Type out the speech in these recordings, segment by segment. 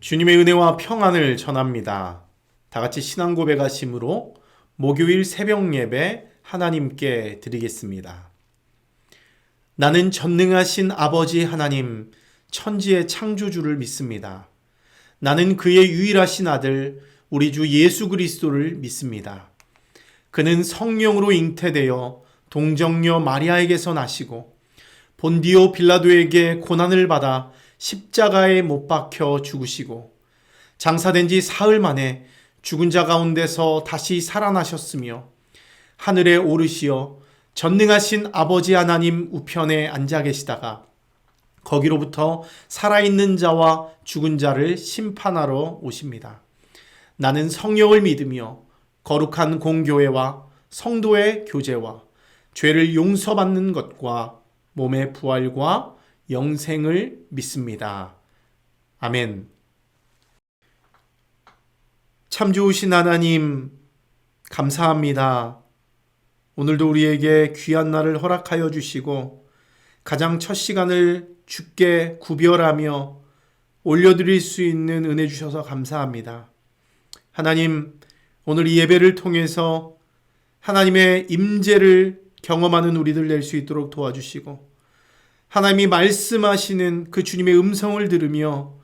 주님의 은혜와 평안을 전합니다. 다 같이 신앙 고백하심으로 목요일 새벽 예배 하나님께 드리겠습니다. 나는 전능하신 아버지 하나님, 천지의 창조주를 믿습니다. 나는 그의 유일하신 아들, 우리 주 예수 그리스도를 믿습니다. 그는 성령으로 잉태되어 동정녀 마리아에게서 나시고 본디오 빌라도에게 고난을 받아 십자가에 못 박혀 죽으시고 장사된 지 사흘 만에 죽은 자 가운데서 다시 살아나셨으며 하늘에 오르시어 전능하신 아버지 하나님 우편에 앉아 계시다가 거기로부터 살아있는 자와 죽은 자를 심판하러 오십니다. 나는 성령을 믿으며 거룩한 공교회와 성도의 교제와 죄를 용서받는 것과 몸의 부활과 영생을 믿습니다. 아멘. 참 좋으신 하나님, 감사합니다. 오늘도 우리에게 귀한 날을 허락하여 주시고 가장 첫 시간을 주께 구별하며 올려드릴 수 있는 은혜 주셔서 감사합니다. 하나님, 오늘 이 예배를 통해서 하나님의 임재를 경험하는 우리들 될 수 있도록 도와주시고 하나님이 말씀하시는 그 주님의 음성을 들으며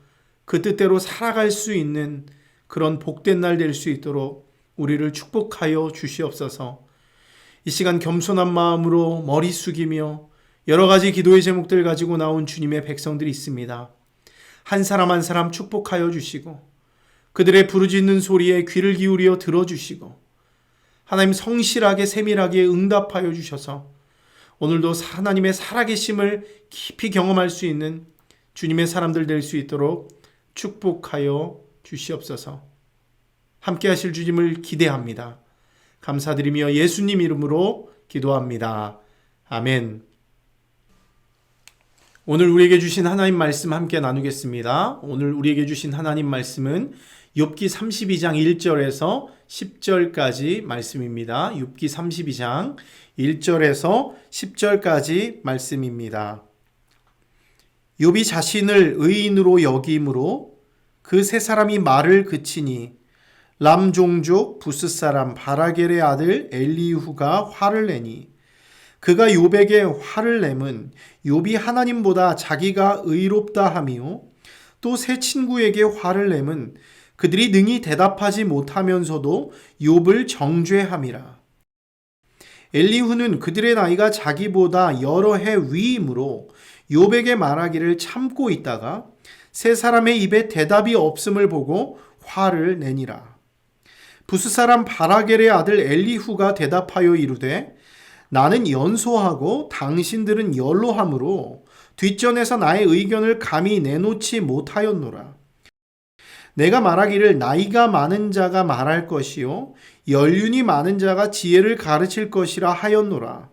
그 뜻대로 살아갈 수 있는 그런 복된 날 될 수 있도록 우리를 축복하여 주시옵소서. 이 시간 겸손한 마음으로 머리 숙이며 여러 가지 기도의 제목들 가지고 나온 주님의 백성들이 있습니다. 한 사람 한 사람 축복하여 주시고 그들의 부르짖는 소리에 귀를 기울여 들어주시고 하나님 성실하게 세밀하게 응답하여 주셔서 오늘도 하나님의 살아계심을 깊이 경험할 수 있는 주님의 사람들 될 수 있도록 축복하여 주시옵소서. 함께 하실 주님을 기대합니다. 감사드리며 예수님 이름으로 기도합니다. 아멘. 오늘 우리에게 주신 하나님 말씀 함께 나누겠습니다. 오늘 우리에게 주신 하나님 말씀은 욥기 32장 1절에서 10절까지 말씀입니다. 욥기 32장 1절에서 10절까지 말씀입니다. 욥이 자신을 의인으로 여김으로 그 세 사람이 말을 그치니 람 종족 부스 사람 바라겔의 아들 엘리후가 화를 내니 그가 욥에게 화를 내면 욥이 하나님보다 자기가 의롭다 하며 또 세 친구에게 화를 내면 그들이 능히 대답하지 못하면서도 욥을 정죄함이라. 엘리후는 그들의 나이가 자기보다 여러 해 위이므로 욥에게 말하기를 참고 있다가 세 사람의 입에 대답이 없음을 보고 화를 내니라. 부스 사람 바라겔의 아들 엘리후가 대답하여 이르되 나는 연소하고 당신들은 연로함으로 뒷전에서 나의 의견을 감히 내놓지 못하였노라. 내가 말하기를 나이가 많은 자가 말할 것이요 연륜이 많은 자가 지혜를 가르칠 것이라 하였노라.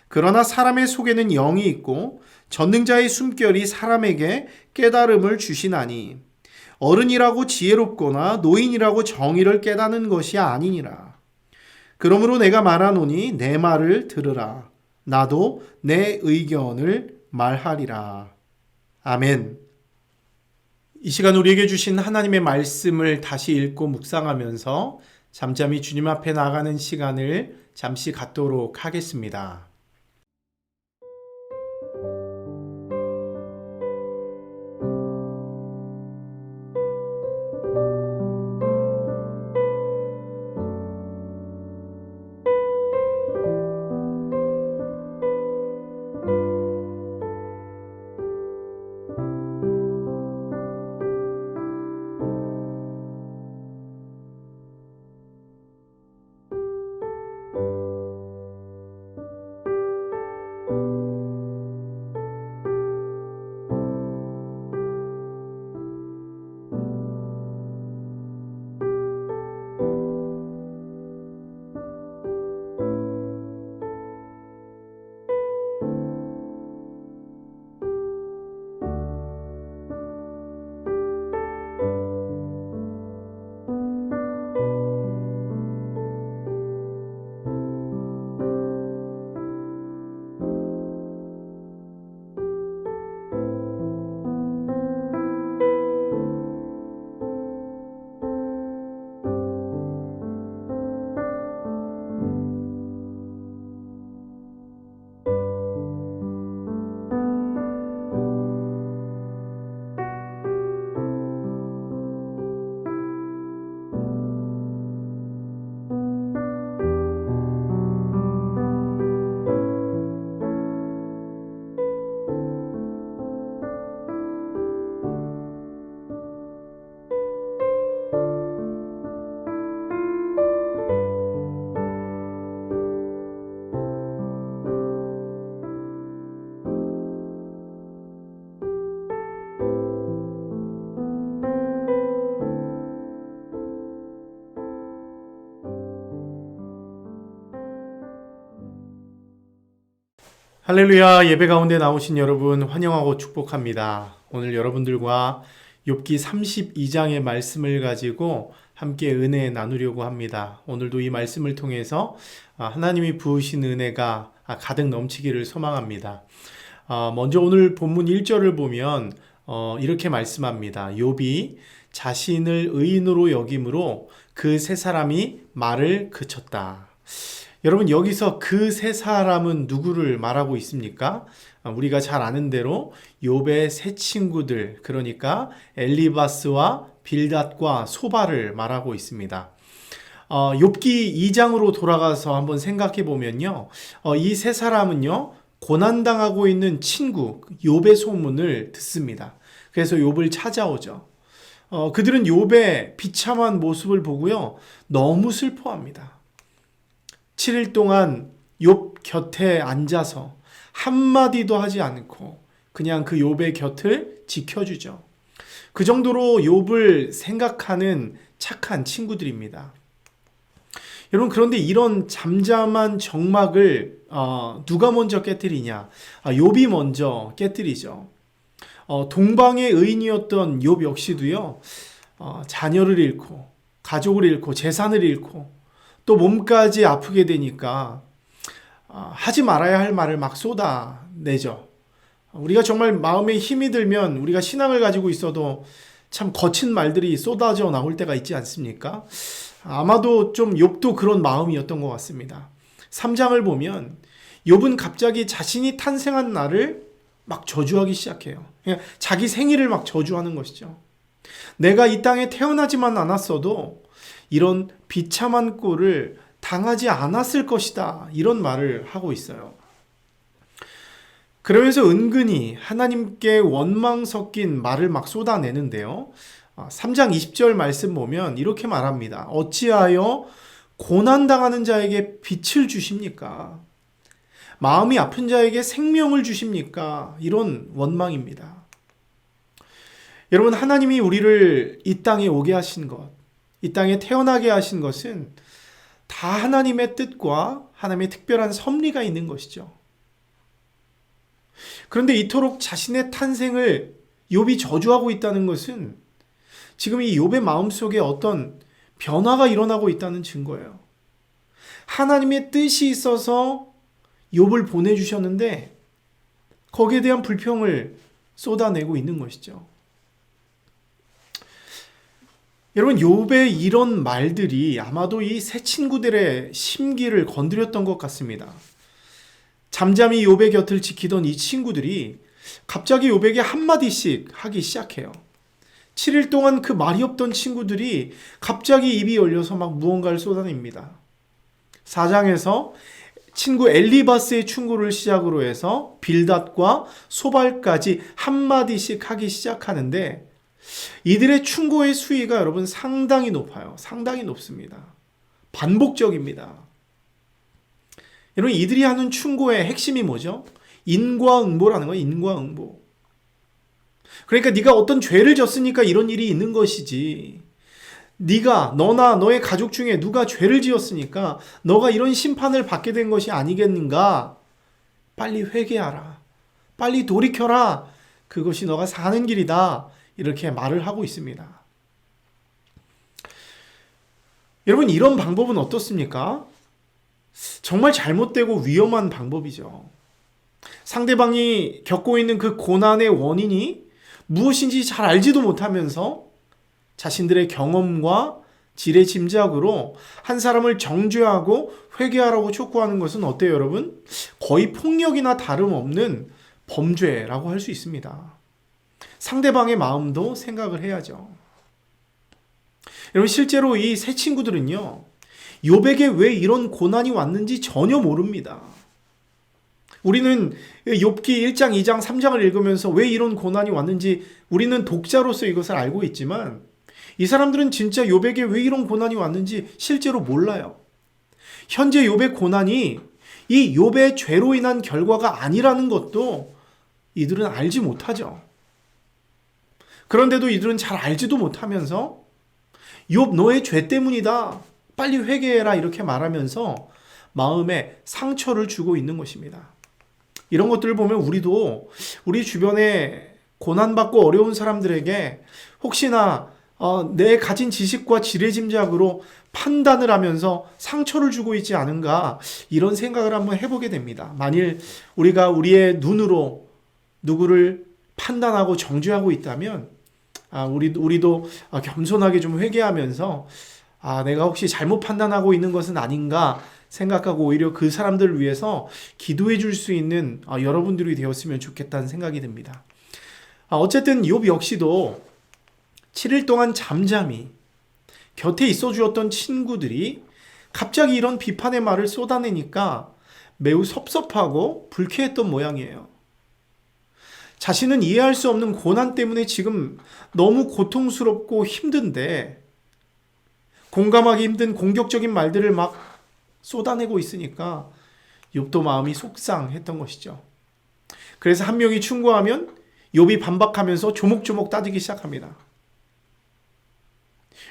그러나 사람의 속에는 영이 있고 전능자의 숨결이 사람에게 깨달음을 주시나니 어른이라고 지혜롭거나 노인이라고 정의를 깨닫는 것이 아니니라. 그러므로 내가 말하노니 내 말을 들으라. 나도 내 의견을 말하리라. 아멘. 이 시간 우리에게 주신 하나님의 말씀을 다시 읽고 묵상하면서 잠잠히 주님 앞에 나가는 시간을 잠시 갖도록 하겠습니다. 할렐루야. 예배 가운데 나오신 여러분 환영하고 축복합니다. 오늘 여러분들과 욥기 32장의 말씀을 가지고 함께 은혜 나누려고 합니다. 오늘도 이 말씀을 통해서 하나님이 부으신 은혜가 가득 넘치기를 소망합니다. 먼저 오늘 본문 1절을 보면 이렇게 말씀합니다. 욥이 자신을 의인으로 여김으로 그 세 사람이 말을 그쳤다. 여러분, 여기서 그 세 사람은 누구를 말하고 있습니까? 우리가 잘 아는 대로 욥의 세 친구들, 그러니까 엘리바스와 빌닷과 소바를 말하고 있습니다. 욥기 2장으로 돌아가서 한번 생각해 보면요, 이 세 사람은요 고난당하고 있는 친구 욥의 소문을 듣습니다. 그래서 욥을 찾아오죠. 그들은 욥의 비참한 모습을 보고요 너무 슬퍼합니다. 7일 동안 욥 곁에 앉아서 한마디도 하지 않고 그냥 그 욥의 곁을 지켜주죠. 그 정도로 욥을 생각하는 착한 친구들입니다. 여러분, 그런데 이런 잠잠한 정막을 누가 먼저 깨뜨리냐? 욥이 먼저 깨뜨리죠. 동방의 의인이었던 욥 역시도요, 자녀를 잃고 가족을 잃고 재산을 잃고 또 몸까지 아프게 되니까 하지 말아야 할 말을 막 쏟아내죠. 우리가 정말 마음에 힘이 들면 우리가 신앙을 가지고 있어도 참 거친 말들이 쏟아져 나올 때가 있지 않습니까? 아마도 좀 욥도 그런 마음이었던 것 같습니다. 3장을 보면 욥은 갑자기 자신이 탄생한 날을 막 저주하기 시작해요. 그냥 자기 생일을 막 저주하는 것이죠. 내가 이 땅에 태어나지만 않았어도 이런 비참한 꼴을 당하지 않았을 것이다, 이런 말을 하고 있어요. 그러면서 은근히 하나님께 원망 섞인 말을 막 쏟아내는데요. 3장 20절 말씀 보면 이렇게 말합니다. 어찌하여 고난당하는 자에게 빛을 주십니까? 마음이 아픈 자에게 생명을 주십니까? 이런 원망입니다. 여러분, 하나님이 우리를 이 땅에 오게 하신 것, 이 땅에 태어나게 하신 것은 다 하나님의 뜻과 하나님의 특별한 섭리가 있는 것이죠. 그런데 이토록 자신의 탄생을 욥이 저주하고 있다는 것은 지금 이 욥의 마음속에 어떤 변화가 일어나고 있다는 증거예요. 하나님의 뜻이 있어서 욥을 보내주셨는데 거기에 대한 불평을 쏟아내고 있는 것이죠. 여러분, 욥의 이런 말들이 아마도 이 세 친구들의 심기를 건드렸던 것 같습니다. 잠잠히 욥의 곁을 지키던 이 친구들이 갑자기 욥에게 한마디씩 하기 시작해요. 7일 동안 그 말이 없던 친구들이 갑자기 입이 열려서 막 무언가를 쏟아냅니다. 4장에서 친구 엘리바스의 충고를 시작으로 해서 빌닷과 소발까지 한마디씩 하기 시작하는데 이들의 충고의 수위가 여러분 상당히 높아요. 상당히 높습니다. 반복적입니다. 여러분, 이들이 하는 충고의 핵심이 뭐죠? 인과응보라는 거예요. 인과응보. 그러니까 네가 어떤 죄를 졌으니까 이런 일이 있는 것이지, 네가 너나 너의 가족 중에 누가 죄를 지었으니까 너가 이런 심판을 받게 된 것이 아니겠는가? 빨리 회개하라. 빨리 돌이켜라. 그것이 너가 사는 길이다. 이렇게 말을 하고 있습니다. 여러분, 이런 방법은 어떻습니까? 정말 잘못되고 위험한 방법이죠. 상대방이 겪고 있는 그 고난의 원인이 무엇인지 잘 알지도 못하면서 자신들의 경험과 지레짐작으로 한 사람을 정죄하고 회개하라고 촉구하는 것은 어때요, 여러분? 거의 폭력이나 다름없는 범죄라고 할 수 있습니다. 상대방의 마음도 생각을 해야죠. 여러분, 실제로 이 세 친구들은요, 욥에게 왜 이런 고난이 왔는지 전혀 모릅니다. 우리는 욥기 1장, 2장, 3장을 읽으면서 왜 이런 고난이 왔는지 우리는 독자로서 이것을 알고 있지만 이 사람들은 진짜 욥에게 왜 이런 고난이 왔는지 실제로 몰라요. 현재 욥의 고난이 이 욥의 죄로 인한 결과가 아니라는 것도 이들은 알지 못하죠. 그런데도 이들은 잘 알지도 못하면서 욥, 너의 죄 때문이다. 빨리 회개해라. 이렇게 말하면서 마음에 상처를 주고 있는 것입니다. 이런 것들을 보면 우리도 우리 주변에 고난받고 어려운 사람들에게 혹시나 내 가진 지식과 지레짐작으로 판단을 하면서 상처를 주고 있지 않은가, 이런 생각을 한번 해보게 됩니다. 만일 우리가 우리의 눈으로 누구를 판단하고 정죄하고 있다면 우리도 겸손하게 좀 회개하면서 내가 혹시 잘못 판단하고 있는 것은 아닌가 생각하고 오히려 그 사람들을 위해서 기도해 줄 수 있는 여러분들이 되었으면 좋겠다는 생각이 듭니다. 어쨌든 욥 역시도 7일 동안 잠잠히 곁에 있어 주었던 친구들이 갑자기 이런 비판의 말을 쏟아내니까 매우 섭섭하고 불쾌했던 모양이에요. 자신은 이해할 수 없는 고난 때문에 지금 너무 고통스럽고 힘든데 공감하기 힘든 공격적인 말들을 막 쏟아내고 있으니까 욥도 마음이 속상했던 것이죠. 그래서 한 명이 충고하면 욥이 반박하면서 조목조목 따지기 시작합니다.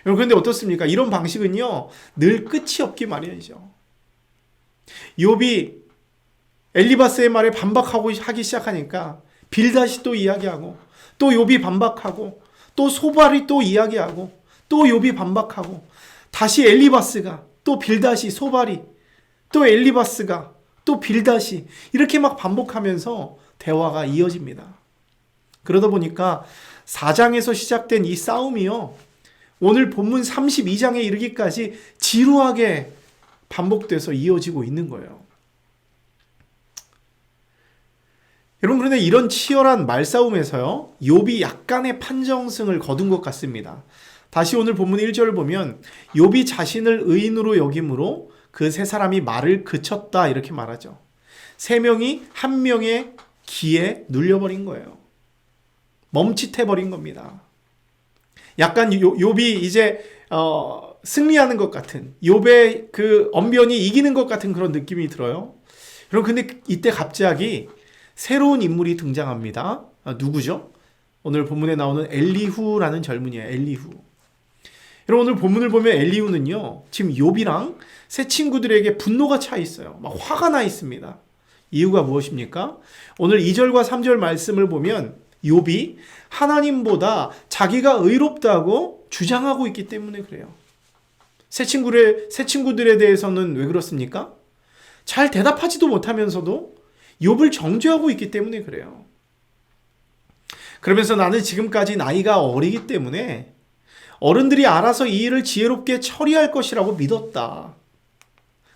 여러분, 그런데 어떻습니까? 이런 방식은요, 늘 끝이 없기 마련이죠. 욥이 엘리바스의 말에 하기 시작하니까 빌닷이 또 이야기하고, 또 욥이 반박하고, 또 소발이 또 이야기하고, 또 욥이 반박하고, 다시 엘리바스가, 또 빌닷이, 소발이, 또 엘리바스가, 또 빌닷이, 이렇게 막 반복하면서 대화가 이어집니다. 그러다 보니까 4장에서 시작된 이 싸움이요, 오늘 본문 32장에 이르기까지 지루하게 반복돼서 이어지고 있는 거예요. 여러분, 그런데 이런 치열한 말싸움에서요, 욥이 약간의 판정승을 거둔 것 같습니다. 다시 오늘 본문 1절을 보면 욥이 자신을 의인으로 여김으로 그 세 사람이 말을 그쳤다, 이렇게 말하죠. 세 명이 한 명의 기에 눌려버린 거예요. 멈칫해버린 겁니다. 약간 욥이 이제 승리하는 것 같은, 욥의 그 언변이 이기는 것 같은 그런 느낌이 들어요. 여러분, 근데 이때 갑자기 새로운 인물이 등장합니다. 누구죠? 오늘 본문에 나오는 엘리후라는 젊은이에요. 엘리후. 여러분, 오늘 본문을 보면 엘리후는요, 지금 욥이랑 세 친구들에게 분노가 차 있어요. 막 화가 나 있습니다. 이유가 무엇입니까? 오늘 2절과 3절 말씀을 보면 욥이 하나님보다 자기가 의롭다고 주장하고 있기 때문에 그래요. 세 친구들에 대해서는 왜 그렇습니까? 잘 대답하지도 못하면서도 욥을 정죄하고 있기 때문에 그래요. 그러면서 나는 지금까지 나이가 어리기 때문에 어른들이 알아서 이 일을 지혜롭게 처리할 것이라고 믿었다.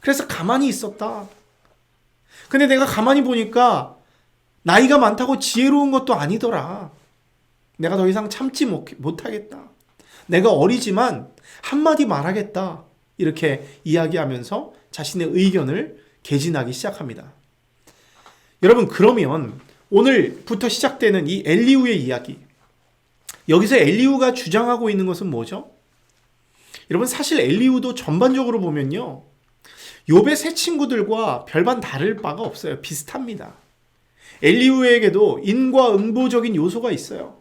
그래서 가만히 있었다. 근데 내가 가만히 보니까 나이가 많다고 지혜로운 것도 아니더라. 내가 더 이상 참지 못하겠다. 내가 어리지만 한마디 말하겠다. 이렇게 이야기하면서 자신의 의견을 개진하기 시작합니다. 여러분, 그러면 오늘부터 시작되는 이 엘리후의 이야기, 여기서 엘리후가 주장하고 있는 것은 뭐죠? 여러분, 사실 엘리후도 전반적으로 보면요, 욥의 세 친구들과 별반 다를 바가 없어요. 비슷합니다. 엘리후에게도 인과응보적인 요소가 있어요.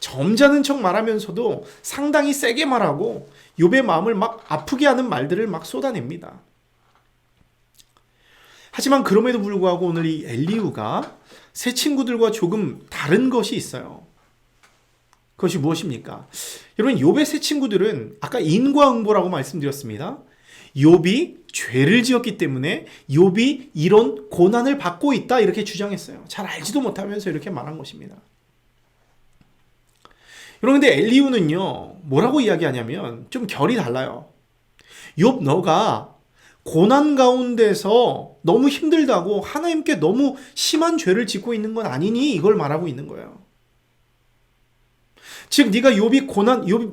점잖은 척 말하면서도 상당히 세게 말하고 욥의 마음을 막 아프게 하는 말들을 막 쏟아냅니다. 하지만 그럼에도 불구하고 오늘 이 엘리후가 세 친구들과 조금 다른 것이 있어요. 그것이 무엇입니까? 여러분, 욥의 세 친구들은 아까 인과응보라고 말씀드렸습니다. 욥이 죄를 지었기 때문에 욥이 이런 고난을 받고 있다, 이렇게 주장했어요. 잘 알지도 못하면서 이렇게 말한 것입니다. 여러분, 근데 엘리후는요, 뭐라고 이야기하냐면 좀 결이 달라요. 욥, 너가 고난 가운데서 너무 힘들다고 하나님께 너무 심한 죄를 짓고 있는 건 아니니? 이걸 말하고 있는 거예요. 즉 네가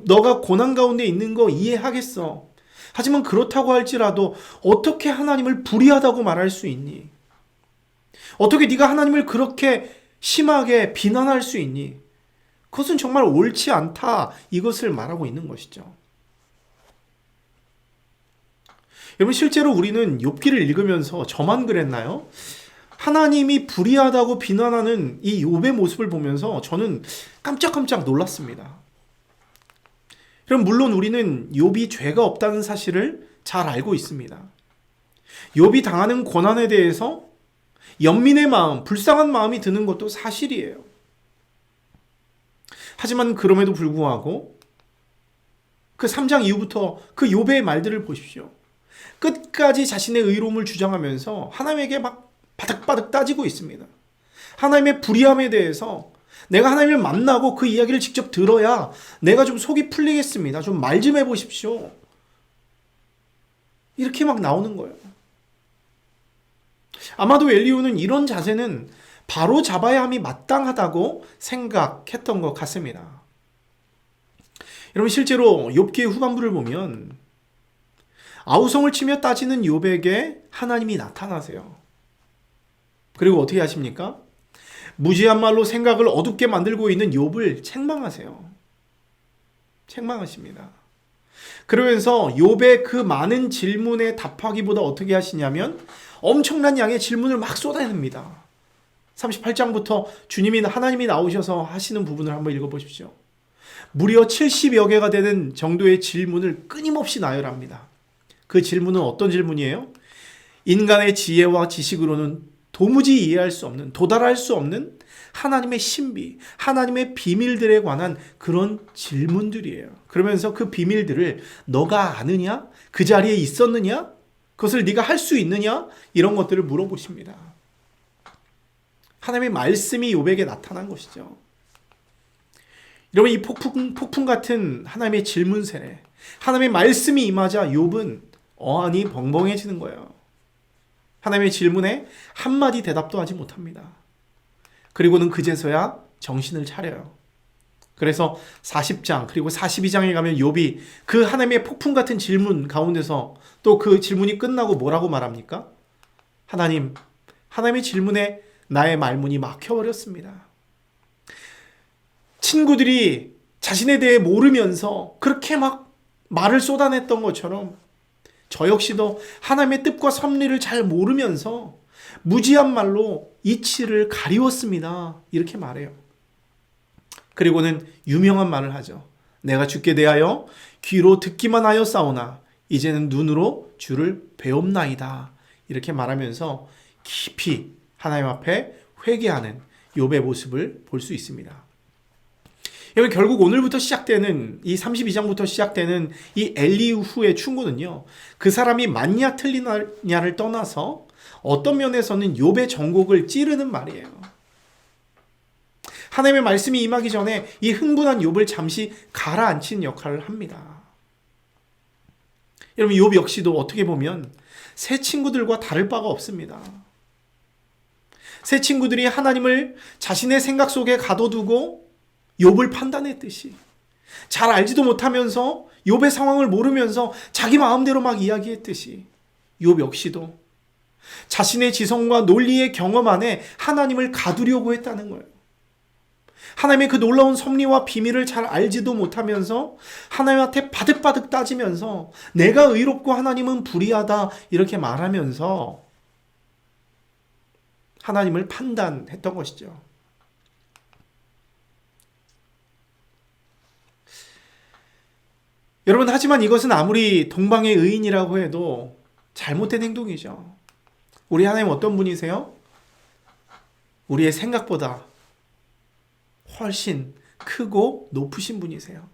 너가 고난 가운데 있는 거 이해하겠어. 하지만 그렇다고 할지라도 어떻게 하나님을 불의하다고 말할 수 있니? 어떻게 네가 하나님을 그렇게 심하게 비난할 수 있니? 그것은 정말 옳지 않다, 이것을 말하고 있는 것이죠. 여러분, 실제로 우리는 욥기를 읽으면서 저만 그랬나요? 하나님이 불의하다고 비난하는 이 욥의 모습을 보면서 저는 깜짝깜짝 놀랐습니다. 그럼 물론 우리는 욥이 죄가 없다는 사실을 잘 알고 있습니다. 욥이 당하는 고난에 대해서 연민의 마음, 불쌍한 마음이 드는 것도 사실이에요. 하지만 그럼에도 불구하고 그 3장 이후부터 그 욥의 말들을 보십시오. 끝까지 자신의 의로움을 주장하면서 하나님에게 막 바득바득 따지고 있습니다. 하나님의 불의함에 대해서 내가 하나님을 만나고 그 이야기를 직접 들어야 내가 좀 속이 풀리겠습니다. 좀 말 좀 해보십시오. 이렇게 막 나오는 거예요. 아마도 엘리후는 이런 자세는 바로 잡아야 함이 마땅하다고 생각했던 것 같습니다. 여러분, 실제로 욥기의 후반부를 보면 아우성을 치며 따지는 욥에게 하나님이 나타나세요. 그리고 어떻게 하십니까? 무지한 말로 생각을 어둡게 만들고 있는 욥을 책망하세요. 책망하십니다. 그러면서 욥의 그 많은 질문에 답하기보다 어떻게 하시냐면 엄청난 양의 질문을 막 쏟아냅니다. 38장부터 주님이 하나님이 나오셔서 하시는 부분을 한번 읽어보십시오. 무려 70여 개가 되는 정도의 질문을 끊임없이 나열합니다. 그 질문은 어떤 질문이에요? 인간의 지혜와 지식으로는 도무지 이해할 수 없는, 도달할 수 없는 하나님의 신비, 하나님의 비밀들에 관한 그런 질문들이에요. 그러면서 그 비밀들을 너가 아느냐? 그 자리에 있었느냐? 그것을 네가 할 수 있느냐? 이런 것들을 물어보십니다. 하나님의 말씀이 욥에게 나타난 것이죠. 여러분, 이 폭풍 같은 하나님의 질문 세례, 하나님의 말씀이 임하자 욥은 어안이 벙벙해지는 거예요. 하나님의 질문에 한마디 대답도 하지 못합니다. 그리고는 그제서야 정신을 차려요. 그래서 40장 그리고 42장에 가면 욥이 그 하나님의 폭풍 같은 질문 가운데서 또 그 질문이 끝나고 뭐라고 말합니까? 하나님의 질문에 나의 말문이 막혀버렸습니다. 친구들이 자신에 대해 모르면서 그렇게 막 말을 쏟아냈던 것처럼 저 역시도 하나님의 뜻과 섭리를 잘 모르면서 무지한 말로 이치를 가리웠습니다. 이렇게 말해요. 그리고는 유명한 말을 하죠. 내가 주께 대하여 귀로 듣기만 하여 싸우나 이제는 눈으로 주를 배옵나이다. 이렇게 말하면서 깊이 하나님 앞에 회개하는 욥의 모습을 볼 수 있습니다. 여러분, 결국 오늘부터 시작되는 이 32장부터 시작되는 이 엘리후의 충고는요, 그 사람이 맞냐 틀리냐를 떠나서 어떤 면에서는 욥의 전곡을 찌르는 말이에요. 하나님의 말씀이 임하기 전에 이 흥분한 욥을 잠시 가라앉힌 역할을 합니다. 여러분, 욥 역시도 어떻게 보면 새 친구들과 다를 바가 없습니다. 새 친구들이 하나님을 자신의 생각 속에 가둬두고 욥을 판단했듯이, 잘 알지도 못하면서 욥의 상황을 모르면서 자기 마음대로 막 이야기했듯이 욥 역시도 자신의 지성과 논리의 경험 안에 하나님을 가두려고 했다는 거예요. 하나님의 그 놀라운 섭리와 비밀을 잘 알지도 못하면서 하나님한테 바득바득 따지면서 내가 의롭고 하나님은 불의하다 이렇게 말하면서 하나님을 판단했던 것이죠. 여러분, 하지만 이것은 아무리 동방의 의인이라고 해도 잘못된 행동이죠. 우리 하나님 어떤 분이세요? 우리의 생각보다 훨씬 크고 높으신 분이세요.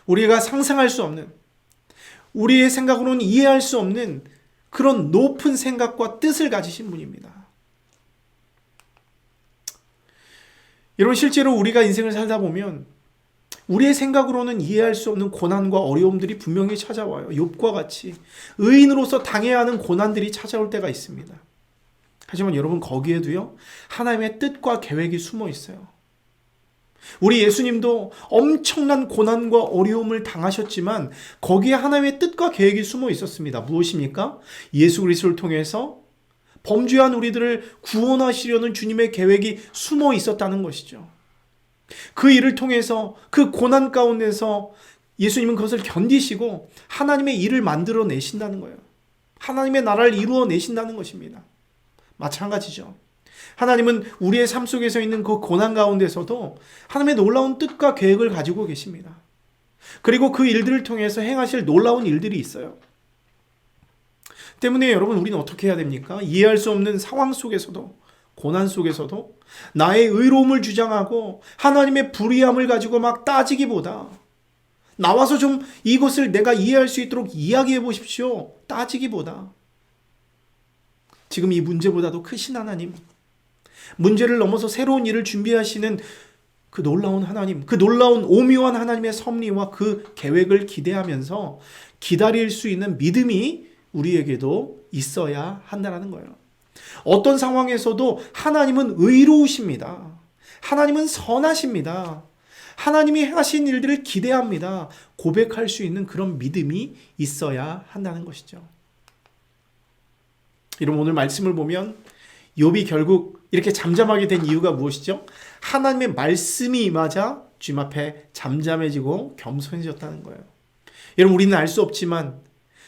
우리가 상상할 수 없는, 우리의 생각으로는 이해할 수 없는 그런 높은 생각과 뜻을 가지신 분입니다. 여러분, 실제로 우리가 인생을 살다 보면 우리의 생각으로는 이해할 수 없는 고난과 어려움들이 분명히 찾아와요. 욥과 같이 의인으로서 당해야 하는 고난들이 찾아올 때가 있습니다. 하지만 여러분, 거기에도요, 하나님의 뜻과 계획이 숨어 있어요. 우리 예수님도 엄청난 고난과 어려움을 당하셨지만 거기에 하나님의 뜻과 계획이 숨어 있었습니다. 무엇입니까? 예수 그리스도를 통해서 범죄한 우리들을 구원하시려는 주님의 계획이 숨어 있었다는 것이죠. 그 일을 통해서 그 고난 가운데서 예수님은 그것을 견디시고 하나님의 일을 만들어 내신다는 거예요. 하나님의 나라를 이루어 내신다는 것입니다. 마찬가지죠. 하나님은 우리의 삶 속에서 있는 그 고난 가운데서도 하나님의 놀라운 뜻과 계획을 가지고 계십니다. 그리고 그 일들을 통해서 행하실 놀라운 일들이 있어요. 때문에 여러분, 우리는 어떻게 해야 됩니까? 이해할 수 없는 상황 속에서도, 고난 속에서도 나의 의로움을 주장하고 하나님의 불의함을 가지고 막 따지기보다 나와서 좀 이것을 내가 이해할 수 있도록 이야기해 보십시오. 따지기보다 지금 이 문제보다도 크신 하나님, 문제를 넘어서 새로운 일을 준비하시는 그 놀라운 하나님, 그 놀라운 오묘한 하나님의 섭리와 그 계획을 기대하면서 기다릴 수 있는 믿음이 우리에게도 있어야 한다는 거예요. 어떤 상황에서도 하나님은 의로우십니다. 하나님은 선하십니다. 하나님이 행하신 일들을 기대합니다. 고백할 수 있는 그런 믿음이 있어야 한다는 것이죠. 여러분, 오늘 말씀을 보면 욥이 결국 이렇게 잠잠하게 된 이유가 무엇이죠? 하나님의 말씀이 임하자 주님 앞에 잠잠해지고 겸손해졌다는 거예요. 여러분, 우리는 알 수 없지만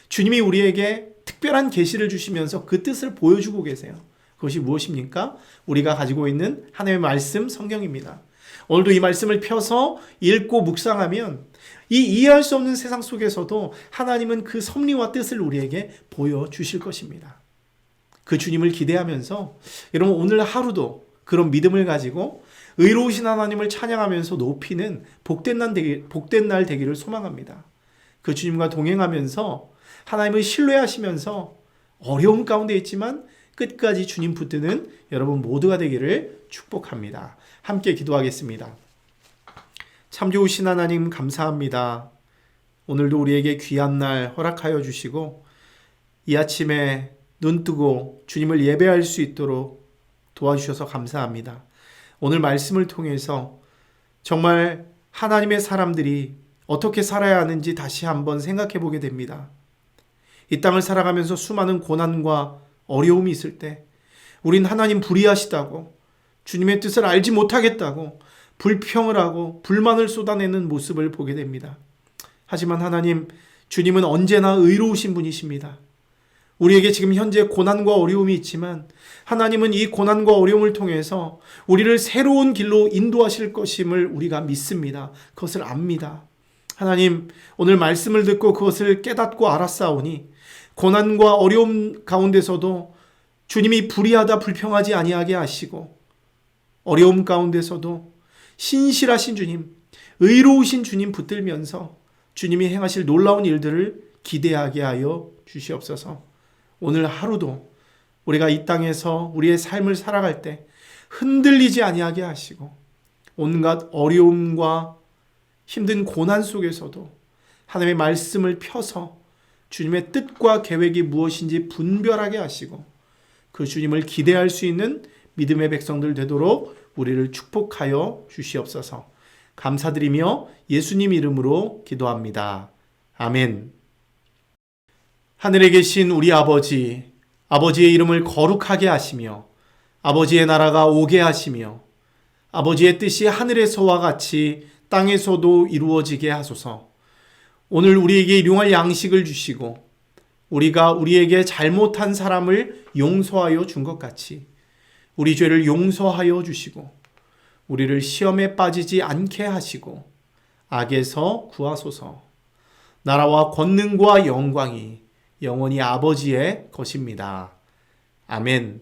주님이 우리에게 특별한 계시를 주시면서 그 뜻을 보여주고 계세요. 그것이 무엇입니까? 우리가 가지고 있는 하나님의 말씀, 성경입니다. 오늘도 이 말씀을 펴서 읽고 묵상하면 이 이해할 수 없는 세상 속에서도 하나님은 그 섭리와 뜻을 우리에게 보여주실 것입니다. 그 주님을 기대하면서 여러분, 오늘 하루도 그런 믿음을 가지고 의로우신 하나님을 찬양하면서 높이는 복된 날 되기를 소망합니다. 그 주님과 동행하면서 하나님을 신뢰하시면서 어려움 가운데 있지만 끝까지 주님 붙드는 여러분 모두가 되기를 축복합니다. 함께 기도하겠습니다. 참 좋으신 하나님, 감사합니다. 오늘도 우리에게 귀한 날 허락하여 주시고 이 아침에 눈 뜨고 주님을 예배할 수 있도록 도와주셔서 감사합니다. 오늘 말씀을 통해서 정말 하나님의 사람들이 어떻게 살아야 하는지 다시 한번 생각해 보게 됩니다. 이 땅을 살아가면서 수많은 고난과 어려움이 있을 때 우린 하나님 불의하시다고, 주님의 뜻을 알지 못하겠다고 불평을 하고 불만을 쏟아내는 모습을 보게 됩니다. 하지만 하나님, 주님은 언제나 의로우신 분이십니다. 우리에게 지금 현재 고난과 어려움이 있지만 하나님은 이 고난과 어려움을 통해서 우리를 새로운 길로 인도하실 것임을 우리가 믿습니다. 그것을 압니다. 하나님, 오늘 말씀을 듣고 그것을 깨닫고 알았사오니 고난과 어려움 가운데서도 주님이 불의하다 불평하지 아니하게 하시고 어려움 가운데서도 신실하신 주님, 의로우신 주님 붙들면서 주님이 행하실 놀라운 일들을 기대하게 하여 주시옵소서. 오늘 하루도 우리가 이 땅에서 우리의 삶을 살아갈 때 흔들리지 아니하게 하시고 온갖 어려움과 힘든 고난 속에서도 하나님의 말씀을 펴서 주님의 뜻과 계획이 무엇인지 분별하게 하시고 그 주님을 기대할 수 있는 믿음의 백성들 되도록 우리를 축복하여 주시옵소서. 감사드리며 예수님 이름으로 기도합니다. 아멘. 하늘에 계신 우리 아버지, 아버지의 이름을 거룩하게 하시며 아버지의 나라가 오게 하시며 아버지의 뜻이 하늘에서와 같이 땅에서도 이루어지게 하소서. 오늘 우리에게 일용할 양식을 주시고 우리가 우리에게 잘못한 사람을 용서하여 준 것 같이 우리 죄를 용서하여 주시고 우리를 시험에 빠지지 않게 하시고 악에서 구하소서. 나라와 권능과 영광이 영원히 아버지의 것입니다. 아멘.